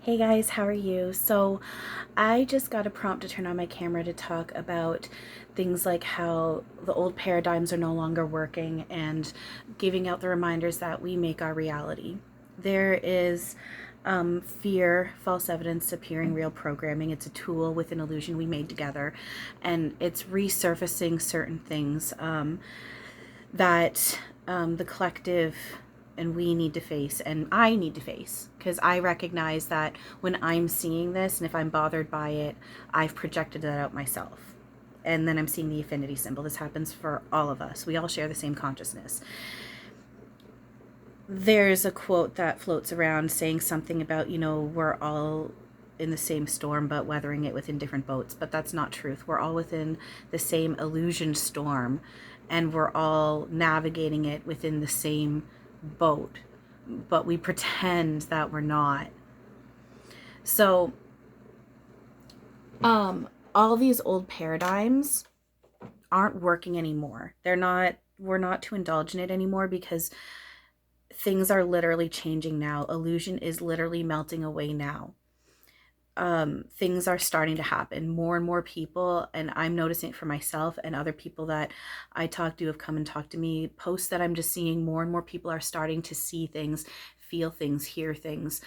Hey guys, how are you? So I just got a prompt to turn on my camera to talk about things like how the old paradigms are no longer working and giving out the reminders that we make our reality. There is fear, false evidence appearing real programming. It's a tool with an illusion we made together, and it's resurfacing certain things that the collective and we need to face, and I need to face, because I recognize that when I'm seeing this and if I'm bothered by it, I've projected that out myself. And then I'm seeing the affinity symbol. This happens for all of us. We all share the same consciousness. There's a quote that floats around saying something about, we're all in the same storm but weathering it within different boats, but that's not truth. We're all within the same illusion storm, and we're all navigating it within the same boat, but we pretend that we're not. So all these old paradigms aren't working anymore. We're not to indulge in it anymore, because things are literally changing now. Illusion is literally melting away now. Things are starting to happen. More and more people, and I'm noticing it for myself and other people that I talk to have come and talked to me, posts that I'm just seeing, more and more people are starting to see things, feel things, hear things.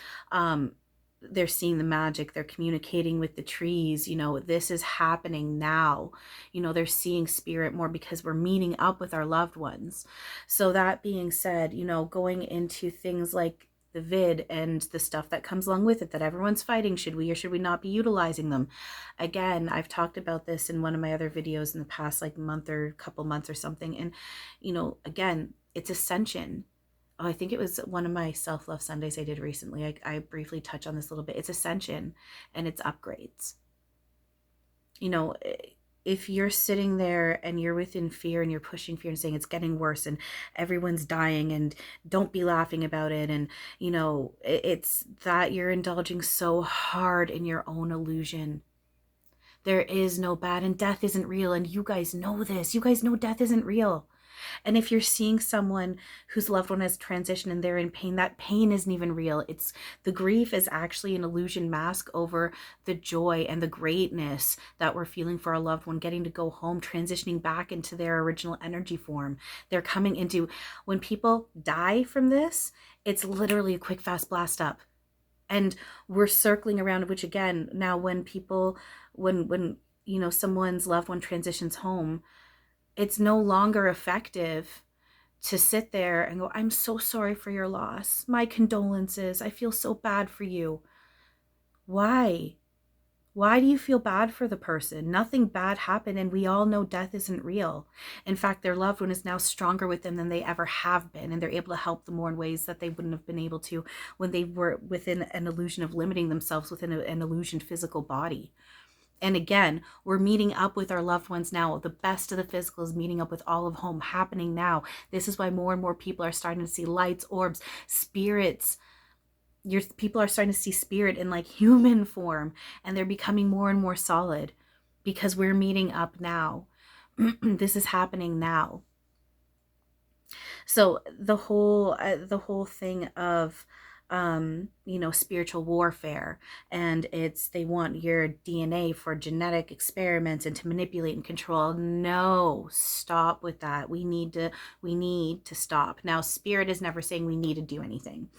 They're seeing the magic, they're communicating with the trees. This is happening now. They're seeing spirit more because we're meeting up with our loved ones. So that being said, going into things like the vid and the stuff that comes along with it that everyone's fighting, should we or should we not be utilizing them? Again, I've talked about this in one of my other videos in the past month or couple months or something, and again, it's ascension. Oh, I think it was one of my self-love Sundays I did recently. I briefly touch on this a little bit. It's ascension and it's upgrades. If you're sitting there and you're within fear and you're pushing fear and saying it's getting worse and everyone's dying and don't be laughing about it, and it's that you're indulging so hard in your own illusion. There is no bad, and death isn't real, and you guys know this. You guys know death isn't real. And if you're seeing someone whose loved one has transitioned and they're in pain, that pain isn't even real. It's the grief is actually an illusion mask over the joy and the greatness that we're feeling for our loved one getting to go home, transitioning back into their original energy form. They're coming into, when people die from this, it's literally a quick, fast blast up. And we're circling around, which again, now when people, when someone's loved one transitions home, it's no longer effective to sit there and go, I'm so sorry for your loss. My condolences. I feel so bad for you. Why? Why do you feel bad for the person? Nothing bad happened, and we all know death isn't real. In fact, their loved one is now stronger with them than they ever have been, and they're able to help them more in ways that they wouldn't have been able to when they were within an illusion of limiting themselves within an illusioned physical body. And again, we're meeting up with our loved ones now. The best of the physical is meeting up with all of home, happening now. This is why more and more people are starting to see lights, orbs, spirits. People are starting to see spirit in human form, and they're becoming more and more solid because we're meeting up now. This is happening now. So the whole thing of spiritual warfare, and they want your DNA for genetic experiments and to manipulate and control. No, stop with that. We need to stop. Now, spirit is never saying we need to do anything.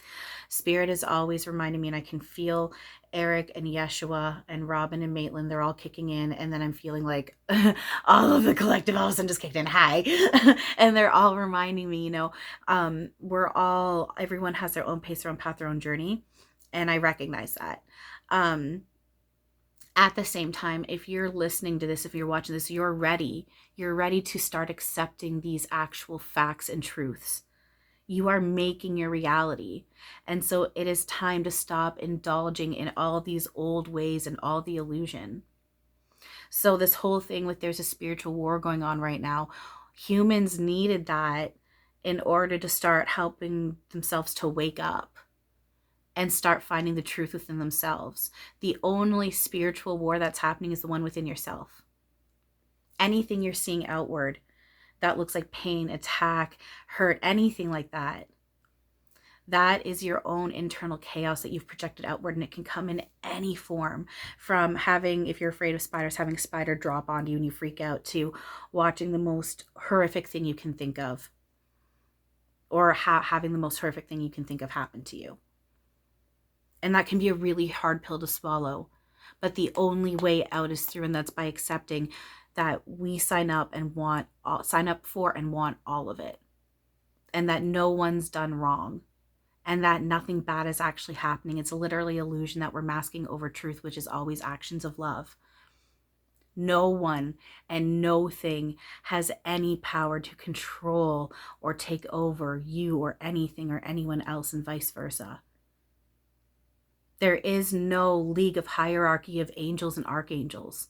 Spirit is always reminding me, and I can feel Erik and Yeshua and Robin and Maitland, they're all kicking in, and then I'm feeling like all of the collective all of a sudden just kicked in. Hi. And they're all reminding me, everyone has their own pace, their own path, their own journey, and I recognize that. At the same time, if you're listening to this, if you're watching this, you're ready to start accepting these actual facts and truths. You are making your reality. And so it is time to stop indulging in all these old ways and all the illusion. So this whole thing with there's a spiritual war going on right now, humans needed that in order to start helping themselves to wake up and start finding the truth within themselves. The only spiritual war that's happening is the one within yourself. Anything you're seeing outward that looks like pain, attack, hurt, anything like that, That is your own internal chaos that you've projected outward, and it can come in any form, from having, if you're afraid of spiders, having a spider drop onto you and you freak out, to watching the most horrific thing you can think of, or having the most horrific thing you can think of happen to you. And that can be a really hard pill to swallow, but the only way out is through, and that's by accepting that we sign up for and want all of it, and that no one's done wrong, and that nothing bad is actually happening. It's literally illusion that we're masking over truth, which is always actions of love. No one and no thing has any power to control or take over you or anything or anyone else, and vice versa. There is no league of hierarchy of angels and archangels.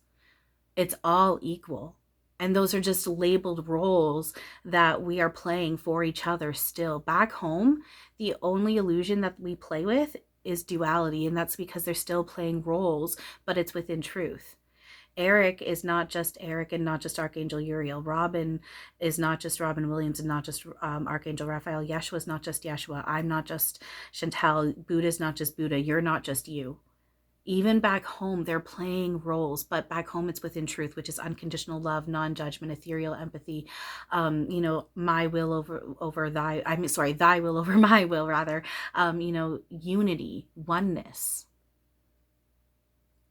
It's all equal. And those are just labeled roles that we are playing for each other still. Back home, the only illusion that we play with is duality, and that's because they're still playing roles, but it's within truth. Erik is not just Erik and not just Archangel Uriel. Robin is not just Robin Williams and not just Archangel Raphael. Yeshua is not just Yeshua. I'm not just Chantal. Buddha is not just Buddha. You're not just you. Even back home, they're playing roles, but back home it's within truth, which is unconditional love, non-judgment, ethereal empathy, my will over thy, thy will over my will, rather, unity, oneness.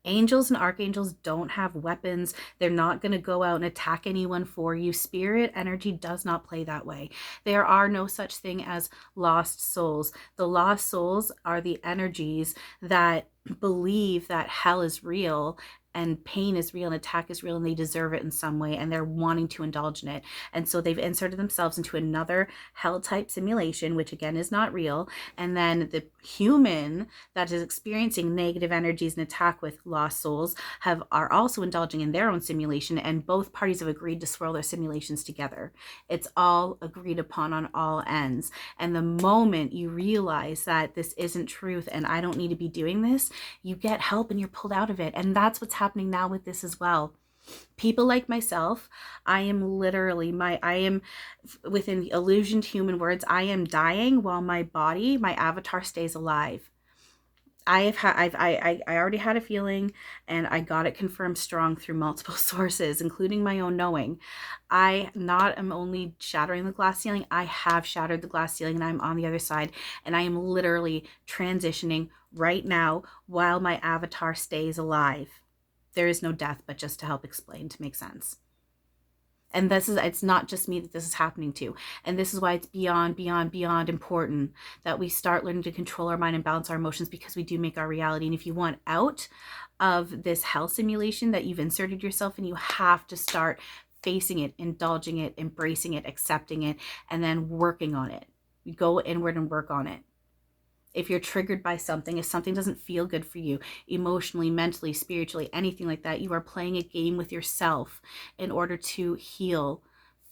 Angels and archangels don't have weapons. They're not going to go out and attack anyone for you. Spirit energy does not play that way. There are no such thing as lost souls. The lost souls are the energies that believe that hell is real and pain is real and attack is real, and they deserve it in some way, and they're wanting to indulge in it. And so they've inserted themselves into another hell type simulation, which again is not real. And then the human that is experiencing negative energies and attack with lost souls are also indulging in their own simulation, and both parties have agreed to swirl their simulations together. It's all agreed upon on all ends. And the moment you realize that this isn't truth and I don't need to be doing this, you get help and you're pulled out of it. And that's what's happening now with this as well. People like myself, I am within illusioned human words, I am dying while my body, my avatar, stays alive. I already had a feeling, and I got it confirmed strong through multiple sources, including my own knowing. I'm only shattering the glass ceiling. I have shattered the glass ceiling, and I'm on the other side, and I am literally transitioning right now while my avatar stays alive. There is no death, but just to help explain, to make sense. And it's not just me that this is happening to. And this is why it's beyond important that we start learning to control our mind and balance our emotions, because we do make our reality. And if you want out of this hell simulation that you've inserted yourself in, you have to start facing it, indulging it, embracing it, accepting it, and then working on it. You go inward and work on it. If you're triggered by something, if something doesn't feel good for you emotionally, mentally, spiritually, anything like that, you are playing a game with yourself in order to heal,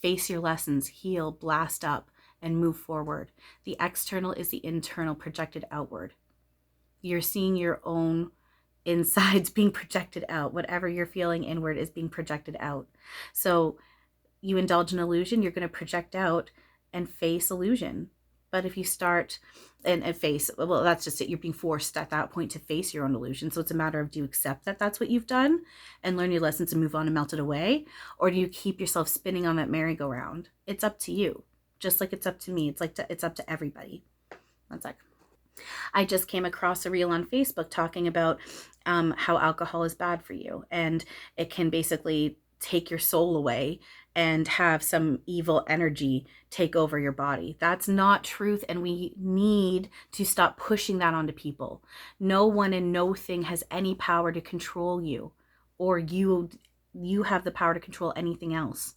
face your lessons, heal, blast up, and move forward. The external is the internal projected outward. You're seeing your own insides being projected out. Whatever you're feeling inward is being projected out. So you indulge in illusion, you're going to project out and face illusion. But if you start and face, well, that's just it. You're being forced at that point to face your own illusion. So it's a matter of, do you accept that that's what you've done and learn your lessons and move on and melt it away? Or do you keep yourself spinning on that merry-go-round? It's up to you. Just like it's up to me. It's up to everybody. One sec. I just came across a reel on Facebook talking about how alcohol is bad for you. And it can basically take your soul away and have some evil energy take over your body. That's not truth, and we need to stop pushing that onto people. No one and no thing has any power to control you, or you have the power to control anything else.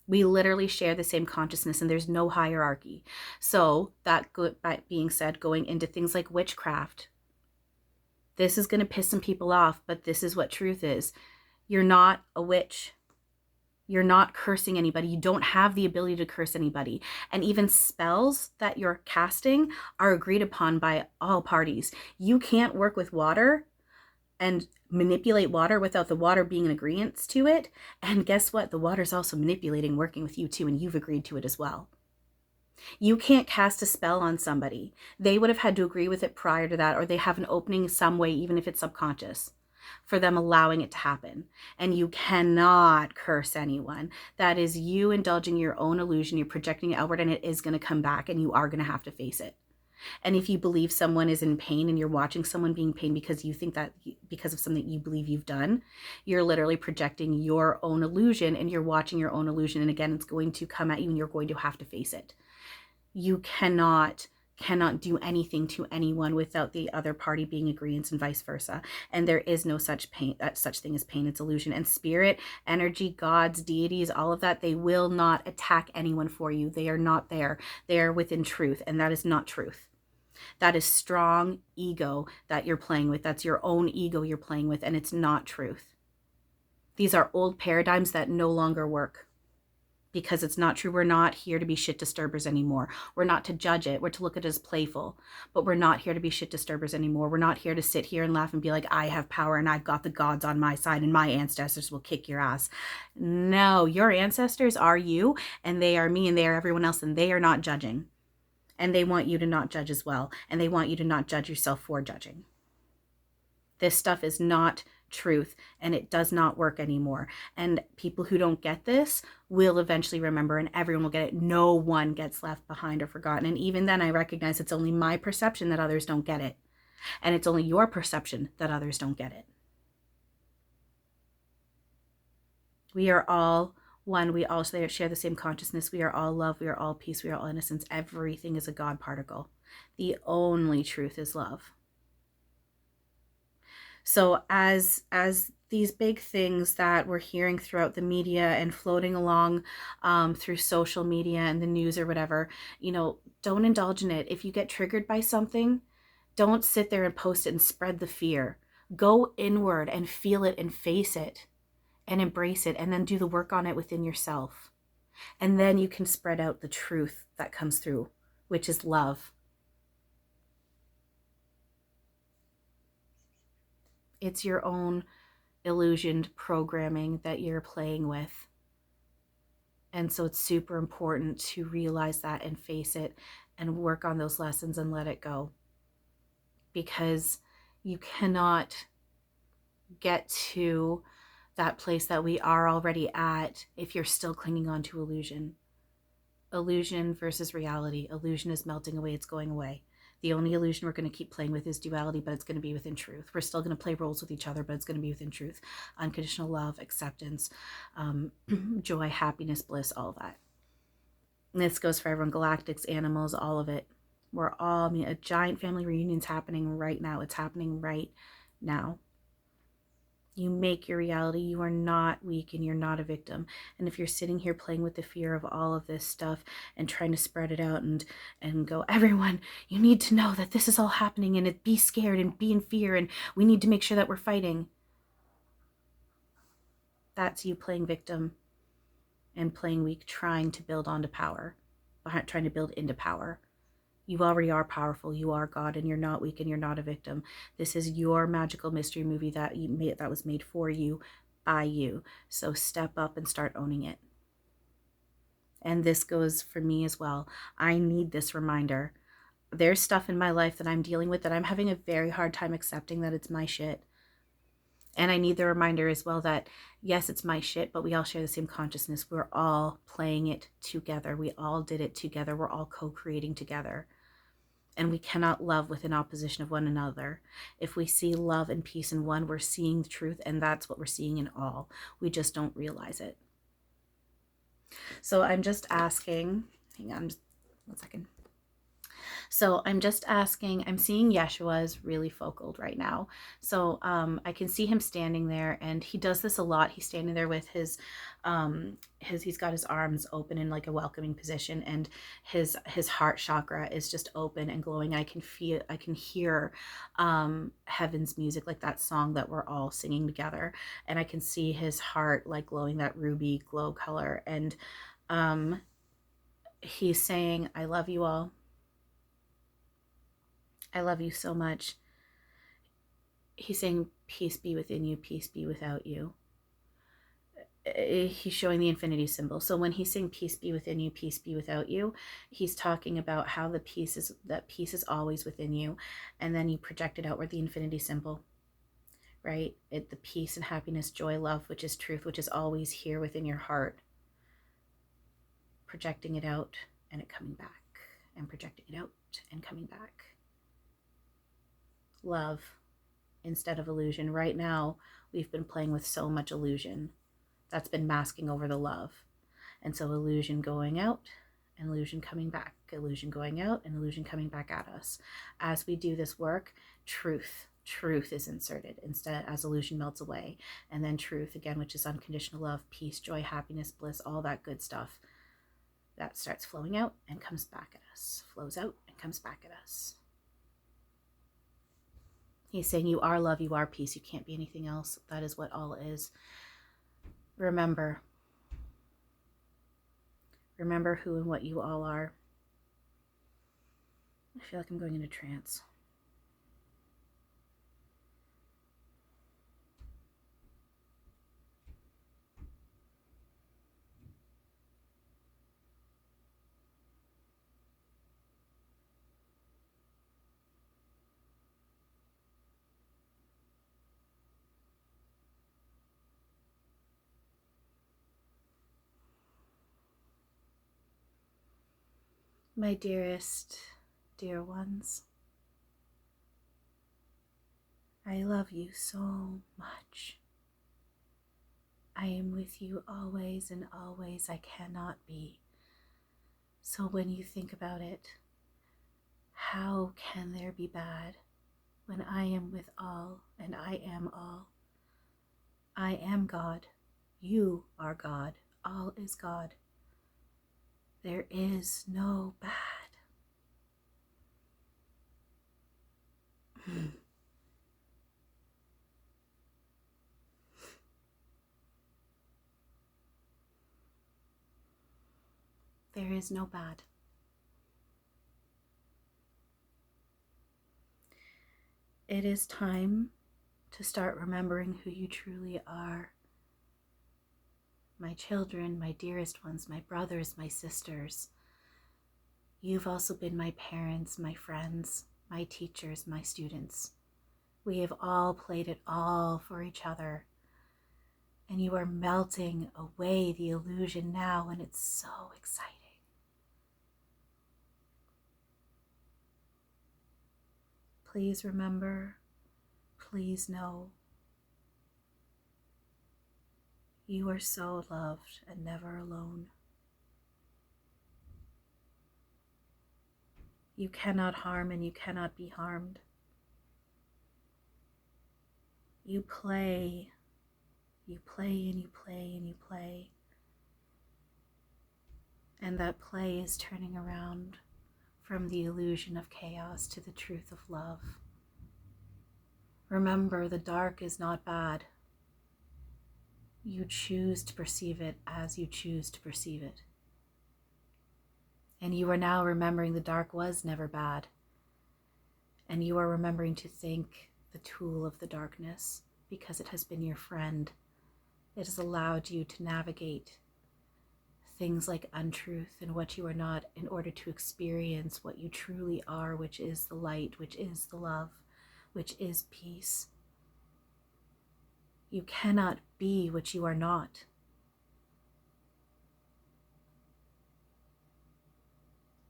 We literally share the same consciousness, and there's no hierarchy. So that being said, going into things like witchcraft, this is going to piss some people off, but this is what truth is. You're not a witch. You're not cursing anybody. You don't have the ability to curse anybody. And even spells that you're casting are agreed upon by all parties. You can't work with water and manipulate water without the water being in agreement to it. And guess what? The water's also manipulating, working with you too, and you've agreed to it as well. You can't cast a spell on somebody. They would have had to agree with it prior to that, or they have an opening some way, even if it's subconscious, for them allowing it to happen. And you cannot curse anyone. That is you indulging your own illusion. You're projecting it outward, and it is going to come back, and you are going to have to face it. And if you believe someone is in pain and you're watching someone being in pain because you think that because of something you believe you've done, you're literally projecting your own illusion, and you're watching your own illusion. And again, it's going to come at you, and you're going to have to face it. You cannot do anything to anyone without the other party being agreeance, and vice versa. And there is no such pain, such thing as pain. It's illusion. And spirit, energy, gods, deities, all of that, they will not attack anyone for you. They are not there. They are within truth, and that is not truth. That is strong ego that you're playing with. That's your own ego you're playing with, and it's not truth. These are old paradigms that no longer work. Because it's not true. We're not here to be shit disturbers anymore. We're not to judge it. We're to look at it as playful. But we're not here to be shit disturbers anymore. We're not here to sit here and laugh and be like, I have power and I've got the gods on my side and my ancestors will kick your ass. No, your ancestors are you, and they are me, and they are everyone else, and they are not judging. And they want you to not judge as well. And they want you to not judge yourself for judging. This stuff is not truth, and it does not work anymore. And people who don't get this will eventually remember, and everyone will get it. No one gets left behind or forgotten. And even then, I recognize it's only my perception that others don't get it. And it's only your perception that others don't get it. We are all one. We all share the same consciousness. We are all love. We are all peace. We are all innocence. Everything is a God particle. The only truth is love. So as these big things that we're hearing throughout the media and floating along through social media and the news or whatever, don't indulge in it. If you get triggered by something, don't sit there and post it and spread the fear. Go inward and feel it and face it and embrace it, and then do the work on it within yourself. And then you can spread out the truth that comes through, which is love. It's your own illusioned programming that you're playing with. And so it's super important to realize that and face it and work on those lessons and let it go. Because you cannot get to that place that we are already at if you're still clinging on to illusion. Illusion versus reality. Illusion is melting away. It's going away. The only illusion we're going to keep playing with is duality, but it's going to be within truth. We're still going to play roles with each other, but it's going to be within truth. Unconditional love, acceptance, joy, happiness, bliss, all that. And this goes for everyone, galactics, animals, all of it. We're all, a giant family reunion's happening right now. It's happening right now. You make your reality. You are not weak, and you're not a victim. And if you're sitting here playing with the fear of all of this stuff and trying to spread it out and go, everyone, you need to know that this is all happening, and be scared and be in fear, and we need to make sure that we're fighting. That's you playing victim and playing weak, trying to build onto power, trying to build into power. You already are powerful. You are God, and you're not weak, and you're not a victim. This is your magical mystery movie that was made for you, by you. So step up and start owning it. And this goes for me as well. I need this reminder. There's stuff in my life that I'm dealing with that I'm having a very hard time accepting that it's my shit. And I need the reminder as well that, yes, it's my shit, but we all share the same consciousness. We're all playing it together. We all did it together. We're all co-creating together. And we cannot love within opposition of one another. If we see love and peace in one, we're seeing the truth, and that's what we're seeing in all. We just don't realize it. So I'm just asking, hang on just 1 second. So I'm just asking, I'm seeing Yeshua is really focal right now. So I can see him standing there, and he does this a lot. He's standing there with his he's got his arms open in like a welcoming position, and his heart chakra is just open and glowing. I can hear heaven's music, like that song that we're all singing together. And I can see his heart like glowing that ruby glow color. And he's saying, I love you all. I love you so much. He's saying, peace be within you, peace be without you. he's showing the infinity symbol. So when he's saying peace be within you, peace be without you, he's talking about how that peace is always within you, and then you project it outward, the infinity symbol, right? The peace and happiness, joy, love, which is truth, which is always here within your heart, projecting it out and it coming back, and projecting it out and coming back. Love instead of illusion. Right now, we've been playing with so much illusion that's been masking over the love. And so illusion going out and illusion coming back, illusion going out and illusion coming back at us. As we do this work, truth is inserted instead, as illusion melts away. And then truth again, which is unconditional love, peace, joy, happiness, bliss, all that good stuff, that starts flowing out and comes back at us, flows out and comes back at us. He's saying you are love, you are peace, you can't be anything else. That is what all is. Remember who and what you all are. I feel like I'm going into trance. My dearest, dear ones, I love you so much. I am with you always, and always I cannot be. So when you think about it, how can there be bad when I am with all and I am all? I am God. You are God. All is God. There is no bad. There is no bad. It is time to start remembering who you truly are. My children, my dearest ones, my brothers, my sisters. You've also been my parents, my friends, my teachers, my students. We have all played it all for each other. And you are melting away the illusion now, and it's so exciting. Please remember, please know, you are so loved and never alone. You cannot harm and you cannot be harmed. You play and you play and you play. And that play is turning around from the illusion of chaos to the truth of love. Remember, the dark is not bad. You choose to perceive it as you choose to perceive it. And you are now remembering the dark was never bad. And you are remembering to thank the tool of the darkness, because it has been your friend. It has allowed you to navigate things like untruth and what you are not, in order to experience what you truly are, which is the light, which is the love, which is peace. You cannot be what you are not.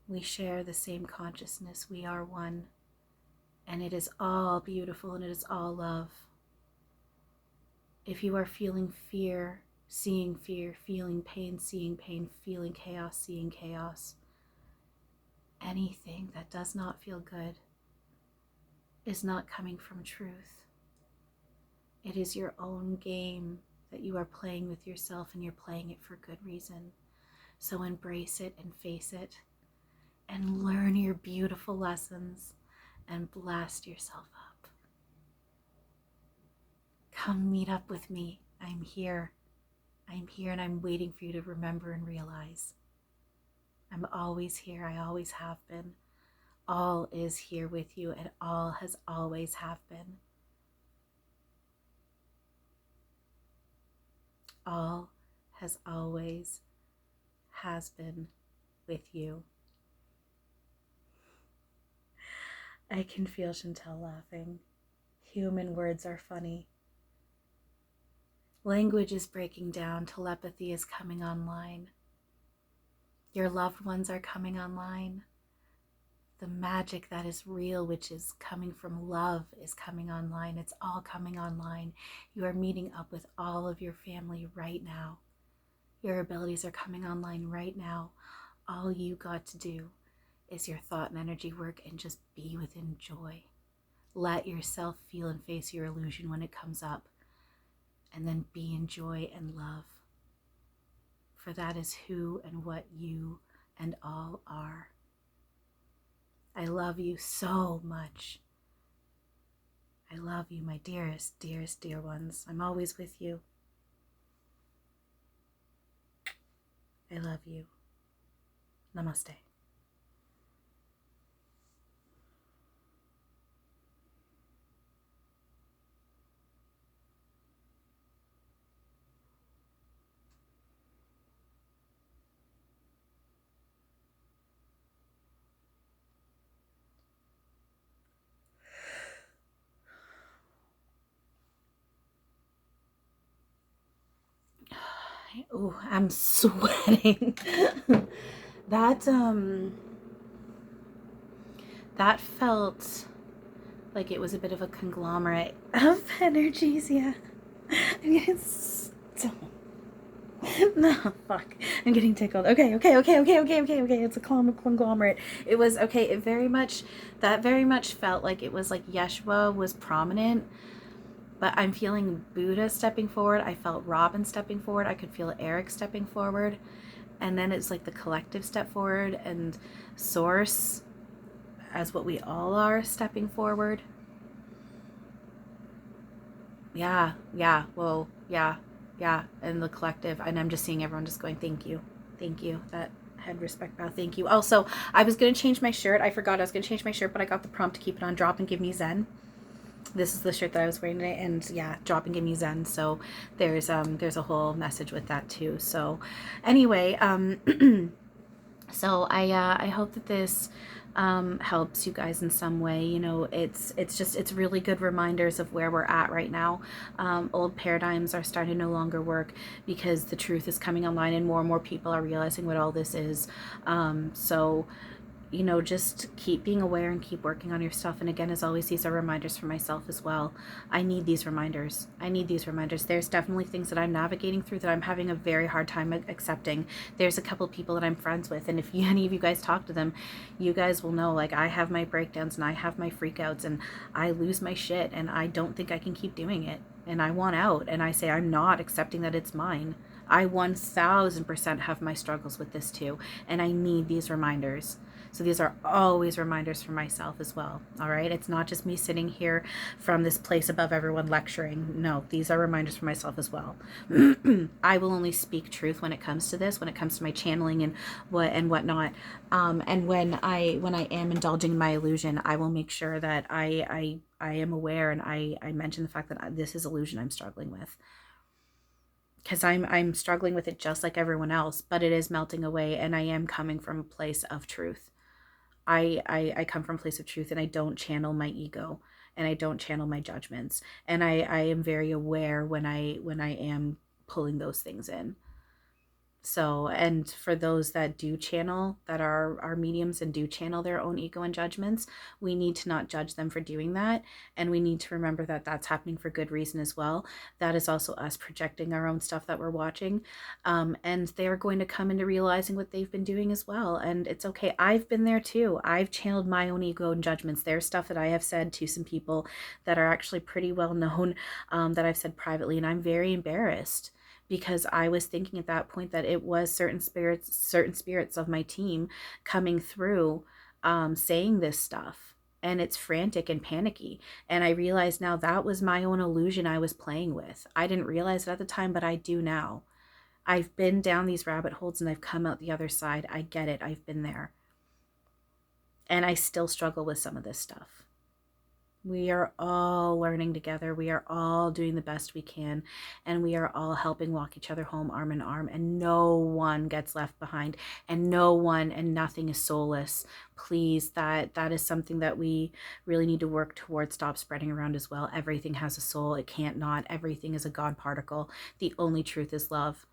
We share the same consciousness. We are one. And it is all beautiful and it is all love. If you are feeling fear, seeing fear, feeling pain, seeing pain, feeling chaos, seeing chaos, anything that does not feel good is not coming from truth. It is your own game that you are playing with yourself, and you're playing it for good reason. So embrace it and face it and learn your beautiful lessons and blast yourself up. Come meet up with me. I'm here. I'm here and I'm waiting for you to remember and realize. I'm always here. I always have been. All is here with you, and all has always have been. All has always has been with you. I can feel Chantal laughing. Human words are funny. Language is breaking down. Telepathy is coming online. Your loved ones are coming online. The magic that is real, which is coming from love, is coming online. It's all coming online. You are meeting up with all of your family right now. Your abilities are coming online right now. All you got to do is your thought and energy work and just be within joy. Let yourself feel and face your illusion when it comes up, and then be in joy and love. For that is who and what you and all are. I love you so much. I love you, my dearest, dearest, dear ones. I'm always with you. I love you. Namaste. Oh, I'm sweating. that that felt like it was a bit of a conglomerate of energies. Yeah, I'm getting so no, fuck. I'm getting tickled. Okay. It's a conglomerate. It was okay. It very much felt like it was like Yeshua was prominent, but I'm feeling Buddha stepping forward. I felt Robin stepping forward. I could feel Erik stepping forward. And then it's like the collective step forward, and Source, as what we all are, stepping forward. Yeah. And the collective. And I'm just seeing everyone just going, thank you. That head respect bow. Thank you. Also, I was going to change my shirt. I forgot I was going to change my shirt, but I got the prompt to keep it on. Drop and give me Zen. This is the shirt that I was wearing today, and yeah, drop and give me Zen. So there's a whole message with that too. So anyway, so I hope that this helps you guys in some way. You know, it's really good reminders of where we're at right now. Old paradigms are starting to no longer work because the truth is coming online, and more people are realizing what all this is. So you know, just keep being aware and keep working on your stuff. And again, as always, these are reminders for myself as well. I need these reminders. There's definitely things that I'm navigating through that I'm having a very hard time accepting. There's a couple people that I'm friends with, and if any of you guys talk to them, you guys will know, like, I have my breakdowns and I have my freakouts and I lose my shit and I don't think I can keep doing it. And I want out, and I say I'm not accepting that it's mine. I 1000% have my struggles with this too, and I need these reminders. So these are always reminders for myself as well. All right. It's not just me sitting here from this place above everyone lecturing. No, these are reminders for myself as well. I will only speak truth when it comes to this, when it comes to my channeling and whatnot. And when I am indulging in my illusion, I will make sure that I am aware, and I mention the fact that this is illusion I'm struggling with. Because I'm struggling with it just like everyone else, but it is melting away, and I am coming from a place of truth. I come from a place of truth, and I don't channel my ego, and I don't channel my judgments, and I am very aware when I am pulling those things in. So, and for those that do channel, that are mediums and do channel their own ego and judgments, we need to not judge them for doing that. And we need to remember that that's happening for good reason as well. That is also us projecting our own stuff that we're watching. And they're going to come into realizing what they've been doing as well. And it's okay. I've been there too. I've channeled my own ego and judgments. There's stuff that I have said to some people that are actually pretty well known, that I've said privately, and I'm very embarrassed, because I was thinking at that point that it was certain spirits of my team coming through, saying this stuff, and it's frantic and panicky. And I realize now that was my own illusion I was playing with. I didn't realize it at the time, but I do now. I've been down these rabbit holes and I've come out the other side. I get it. I've been there. And I still struggle with some of this stuff. We are all learning together. We are all doing the best we can, and we are all helping walk each other home arm in arm, and no one gets left behind, and no one and nothing is soulless. Please, that is something that we really need to work towards, stop spreading around as well. Everything has a soul. It can't not. Everything is a God particle. The only truth is love.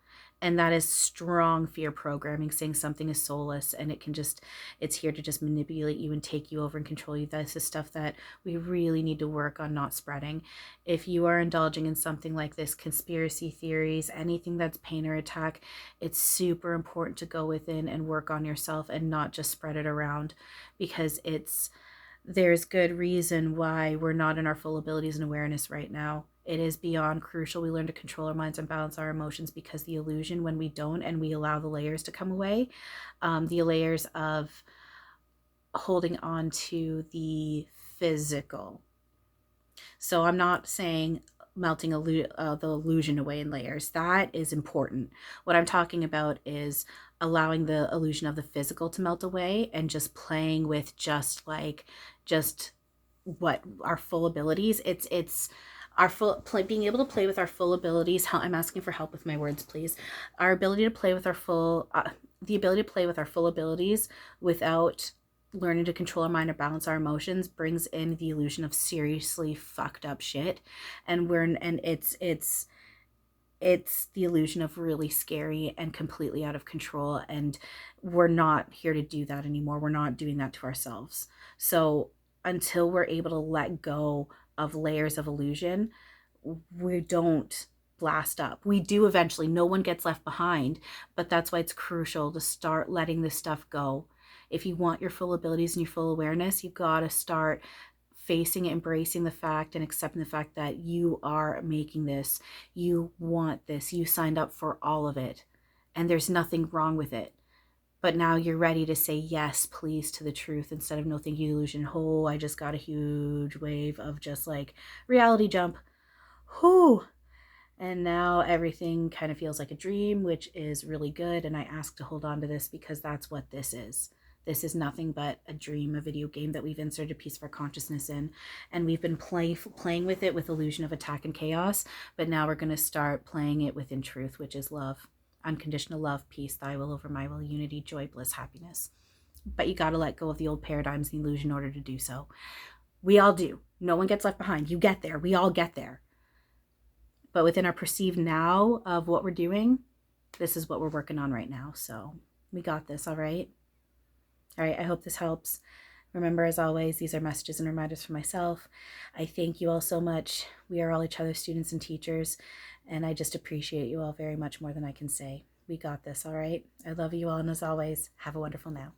And that is strong fear programming, saying something is soulless and it's here to just manipulate you and take you over and control you. That's the stuff that we really need to work on not spreading. If you are indulging in something like this, conspiracy theories, anything that's pain or attack, it's super important to go within and work on yourself and not just spread it around, because there's good reason why we're not in our full abilities and awareness right now. It is beyond crucial we learn to control our minds and balance our emotions, because the illusion, when we don't and we allow the layers to come away, the layers of holding on to the physical. So I'm not saying melting the illusion away in layers. That is important. What I'm talking about is allowing the illusion of the physical to melt away and just playing with just what our full abilities. It's our being able to play with our full abilities. I'm asking for help with my words, please. Our ability to play with our full the ability to play with our full abilities without learning to control our mind and balance our emotions brings in the illusion of seriously fucked up shit, and it's the illusion of really scary and completely out of control, and we're not here to do that anymore. We're not doing that to ourselves. So until we're able to let go of layers of illusion, we don't blast up. We do eventually. No one gets left behind, but that's why it's crucial to start letting this stuff go. If you want your full abilities and your full awareness, you've got to start facing, embracing the fact and accepting the fact that you are making this. You want this. You signed up for all of it, and there's nothing wrong with it. But now you're ready to say yes, please, to the truth instead of no thank you illusion. Oh, I just got a huge wave of just like reality jump. Whoo. And now everything kind of feels like a dream, which is really good. And I ask to hold on to this because that's what this is. This is nothing but a dream, a video game that we've inserted a piece of our consciousness in. And we've been playing with it with illusion of attack and chaos. But now we're going to start playing it within truth, which is love. Unconditional love, peace, thy will over my will, unity, joy, bliss, happiness. But you got to let go of the old paradigms and illusion in order to do so. We all do. No one gets left behind. You get there. We all get there. But within our perceived now of what we're doing, this is what we're working on right now. So we got this, all right? All right, I hope this helps. Remember, as always, these are messages and reminders for myself. I thank you all so much. We are all each other's students and teachers, and I just appreciate you all very much more than I can say. We got this, all right? I love you all, and as always, have a wonderful now.